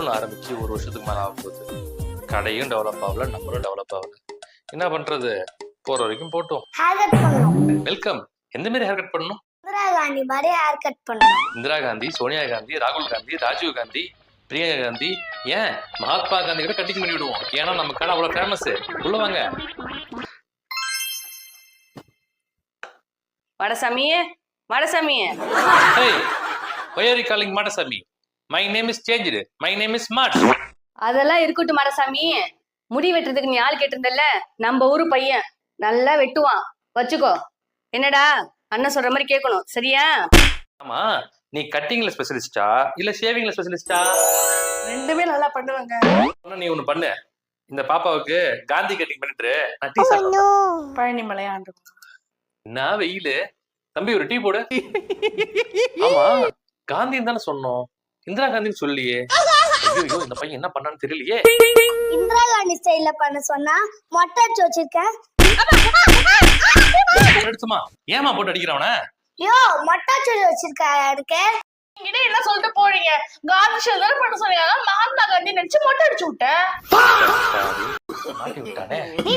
Salon ஆரம்பிச்சு ஒரு வருஷத்துக்கு மேல ஆக போகுது. கடையும் டெவலப் ஆகல, நம்மளும் டெவலப் ஆகல. என்ன பண்றது? போற வரைக்கும் போட்டோம். ஹேர் கட் பண்ணணும். வெல்கம். எந்த மாதிரி ஹேர் கட் பண்ணணும்? இந்திரா காந்தி மாதிரி ஹேர் கட் பண்ணணும். இந்திரா காந்தி, சோனியா காந்தி, ராகுல் காந்தி, ராஜீவ் காந்தி, பிரியங்கா காந்தி, ஏன் மகாத்மா காந்தி கூட கட்டிங் பண்ணி விடுவோம். ஏன்னா நம்ம கடை அவ்வளவு ஃபேமஸ். உள்ள வாங்க. Madasamy, Madasamy. Hey, why are you calling Madasami? My name is changed. My name is Smart. அதெல்லாம் இருக்கட்டும் மடசாமி. முடி வெட்டுறதுக்கு நீ ஆள் கேட்டிருந்தல்ல, நம்ம ஊரு பையன் நல்லா வெட்டுவான், வச்சுக்கோ. என்னடா அண்ணன் சொல்ற மாதிரி கேட்கணும், சரியா? ஆமா, நீ கட்டிங்ல ஸ்பெஷலிஸ்டா இல்ல ஷேவிங்ல ஸ்பெஷலிஸ்டா? ரெண்டுமே நல்லா பண்ணுவாங்க. நீ ஒண்ணு பண்ணு, இந்த பாப்பாவுக்கு காந்தி கட்டிங் பண்ணிட்டு நான் டீ சாப்பிடுறேன். பழனி மலையாண்டு. என்ன வெயிலு தம்பி, ஒரு டீ போடு. ஆமா, காந்தின்னு தானே சொன்னோம், இந்திரா காந்தின்னு சொல்லியே. ஐயோ, இந்த பையன் என்ன பண்ணான்னு தெரியலையே. இந்திரா காந்தி ஸ்டைல்ல பண்ண சொன்னா மொட்டை அடிச்சு வச்சிருக்கேன். எடுத்துமா, ஏமா போட்டு அடிக்கிறவன? யோ, மொட்டை அடிச்சு வச்சிருக்க. இட என்ன சொல்லிட்டு போறீங்க? காந்தி ஷெல்டர் பண்ண சொன்னீங்க, மகாத்மா காந்தி நினைச்சு மொட்டை அடிச்சு விட்டேன். மாட்டி விட்டானே. நீ